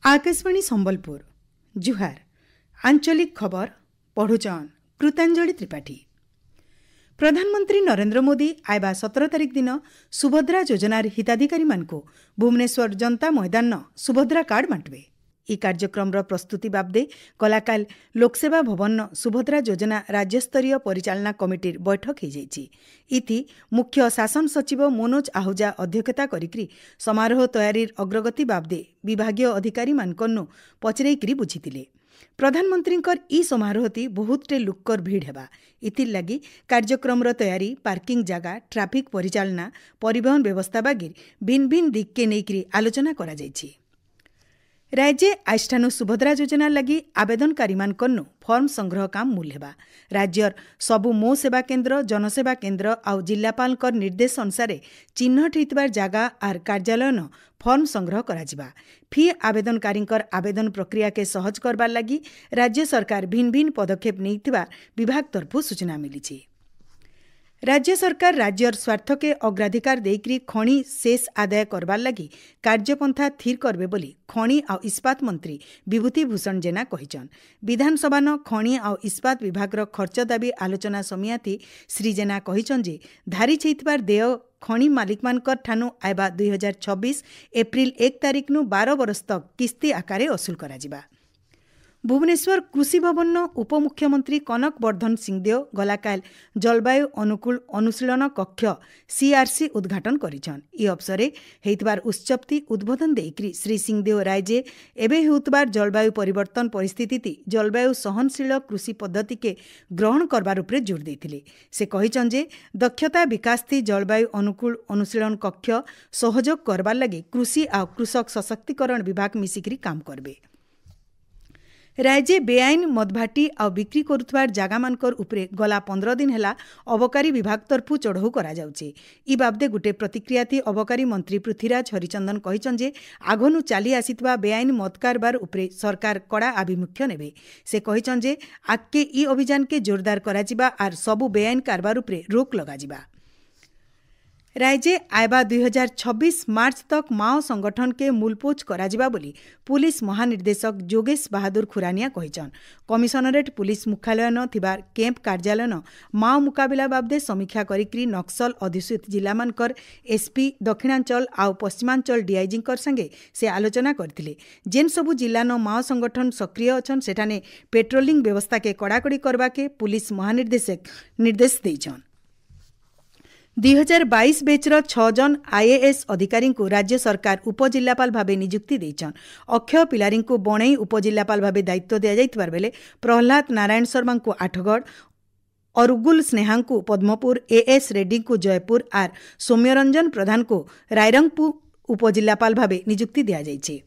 आकाशवाणी संबलपुर जुहार आंचलिक खबर पढ़ुचन कृतांजलि त्रिपाठी। प्रधानमंत्री नरेंद्र मोदी आयबा 17 तारिख दिन सुभद्रा योजनार हिताधिकारी मानक भुवनेश्वर जनता मैदान सुभद्रा कार्ड बांटवे। ई कार्यक्रम प्रस्तुति बाबदे कलाकाल लोकसेवा भवन सुभद्रा योजना राज्यस्तरीय परिचालना कमिटीर बैठक हो जाइछि। इथि मुख्य शासन सचिव मनोज आहूजा अध्यक्षता करिकरी समारोह तैयारीर अग्रगति बाबदे विभागीय अधिकारी मानकन्नु पचरेइकरी बुझितिले। प्रधानमंत्रींकर ई समारोहती बहुतटे लुक्कर भीड़ हेबा। इथिर लगी कार्यक्रम तैयारी, पार्किंग जगह, ट्राफिक परिचालना, परिवहन व्यवस्था बागिर भिन्न भिन्न दिग के नेइकरी आलोचना करा जाइछि। राज्य आइष्ठानु सुभद्रा योजना लगी आवेदनकारी मानकन्नु फॉर्म संग्रह काम मूल हेबा। राज्यर सबु मो सेवा केन्द्र, जनसेवा केन्द्र आउ जिल्लापालकर निर्देश अनुसार चिन्हट होइतबार जागा आर कार्यालयन फॉर्म संग्रह कराजिबा। फी आवेदनकारींकर आवेदन प्रक्रिया के सहज करबार लगी राज्य सरकार भिन्न भिन्न पदक्षेप नैथिबा विभाग तरफु सूचना मिलिछि। राज्य सरकार राज्यर स्वार्थ के अग्राधिकार देकरी खणी शेष आदाय करबार लगी कार्यपंथा थिर करबे बोली खणी आउ इस्पात मंत्री विभूति भूषण जेना कहिछन। विधानसभा खणी आउ इस्पात विभाग खर्च दाबी आलोचना समियाती श्री जेना कहिछन जे धारी छैथिबार देय खणी मालिक मानकर ठानु आयबा 2026 एप्रिल 1 तारिख नु 12 बरस तक किस्ती आकारे वसूल कराजिबा। भुवनेश्वर कृषि भवन उपमुख्यमंत्री कनक वर्धन सिंहदेव गलाकाल जलवायु अनुकूल अनुशीलन कक्ष सीआरसी उद्घाटन करिछन। ई अवसरे हेइतबार उत्सवती उद्बोधन देइकरी श्री सिंहदेव राय जे एबे हेउतबार जलवायु परिवर्तन परिस्थिति जलवायु सहनशील कृषि पद्धति के ग्रहण करबार उपरे जोर देइथिले। से कहिछन जे दक्षता विकास थी जलवायु अनुकूल अनुशीलन कक्ष सहयोग करबार लगी कृषि आ कृषक सशक्तिकरण विभाग मिसिकरी काम करबे। राज्य बेआईन मदभाटी आ बिक्री करुथबार जागा मानकर उपरे गला 15 दिन हेला अबकारी विभाग तरफु चढ़ऊ करा जाउछे। ई बाबदे गुटे प्रतिक्रिया थी अबकारी मंत्री पृथ्वीराज हरिचंदन कहिछन जे आगनु चाली आसितबा बेआईन मद कारबार उपरे सरकार कड़ा आभिमुख्य नेबे। से कहिछन जे आके ई अभियान के जोरदार कराजिबा आर सबु बेआईन कारबार उपरे रोक लगाजिबा। राज्य आयबा 2026 मार्च तक माओ संगठन के मूलपोच कराजिबा बोली पुलिस महानिर्देशक जोगेश बहादुर खुरानिया कहिछन। कमिशनरेट पुलिस मुख्यालयन थिबार कैंप कार्यालयन माओ मुकाबिला बाबदे समीक्षा करिकरी नक्सल अधिसूचित जिला मानकर एसपी दक्षिणांचल आउ पश्चिमांचल डीआईजींकर संगे से आलोचना करथिले। जेन सबु जिलान माओ संगठन सक्रिय अछन सेठाने पेट्रोलिंग व्यवस्था के कड़ाकड़ी करबा के पुलिस महानिर्देशक निर्देश देइछन। 2022 बेचर 6 जन आईएएस अधिकारी को राज्य सरकार उपजिल्लापाल भावे नियुक्ति देइछन। अक्षय पिलारी को बणई उपजिल्लापाल भावे दायित्व दिया जाइतबार बेले प्रहलाद नारायण शर्मा को आठगढ़, अरुगुल स्नेहा को पद्मपुर, एएस रेड्डी को जयपुर आर सौम्यरंजन प्रधान को रायरंगपुर उपजिल्लापाल भावे नियुक्ति दिया जाइछे।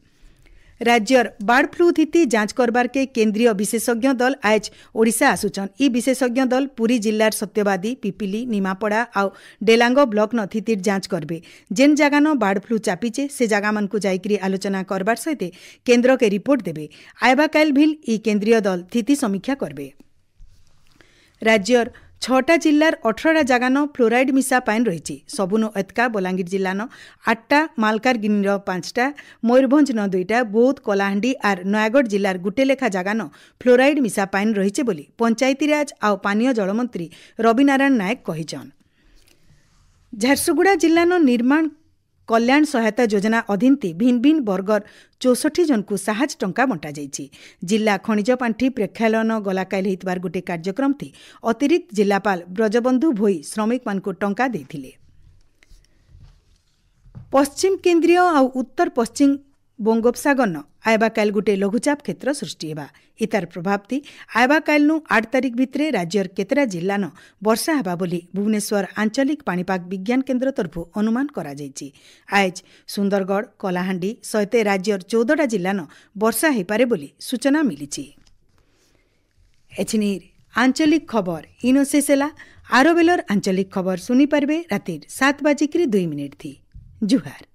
राज्यर बर्ड फ्लू स्थिति जांच करबार के केंद्रीय विशेषज्ञ दल आज ओडिशा आसुचन। ई विशेषज्ञ दल पुरी जिल्लार सत्यवादी, पिपिली, निमापड़ा आउ डेलांग ब्लॉक न स्थितिर जांच करबे। जेन जगान बर्ड फ्लू चापिचे से जगा मन को जाइकरी आलोचना करबार सहित केंद्र के रिपोर्ट देबे। आयबा काल भिल ई केंद्रीय दल स्थिति समीक्षा करबे। राज्यर 6टा जिल्लार 18टा जगान फ्लोराइड मिसा पाइन रही। सबुनु एतका बलांगीर जिल्लान 8टा, मालकानगिरी 5टा, मयूरभंज 2टा, बौद्ध, कलाहांडी आर नयागढ़ जिल्लार गुटे लेखा जगान फ्लोराइड मिसा पाइन रही बोली पंचायतीराज आउ पानीय जलमंत्री रविनारायण नायक कहिछन। झारसुगुड़ा जिल्लान निर्माण कल्याण सहायता योजना अधीन भिन्न भिन्न वर्गर 64 जन को साहाज टंका बंटा जाइछि। जिला खनिज पांठी प्रेक्षालयन गलाकाल हेइतबार गुटे कार्यक्रम थी अतिरिक्त जिलापाल ब्रजबंधु भोई श्रमिक मान को टंका देथिले। पश्चिम केंद्रीय आउ उत्तर पश्चिम बंगोपसागर न आयबा काल गुटे लघुचाप क्षेत्र सृष्टि हेबा। इतार प्रभाव थी आयबा काल 8 तारिख भितरे राज्यर केतरा जिल्लान वर्षा हेबा बोली भुवनेश्वर आंचलिक पाणीपाग विज्ञान केन्द्र तरफु अनुमान करा जाइछि। आज सुंदरगढ़, कलाहांडी सहित राज्यर 14टा जिल्लान वर्षा हेपारे बोली सूचना मिलिछि। एछिनिर आंचलिक खबर इनो शेषेला। आरो बेलर आंचलिक खबर सुनी पारबे रातिर 7:02 थी। जुहार।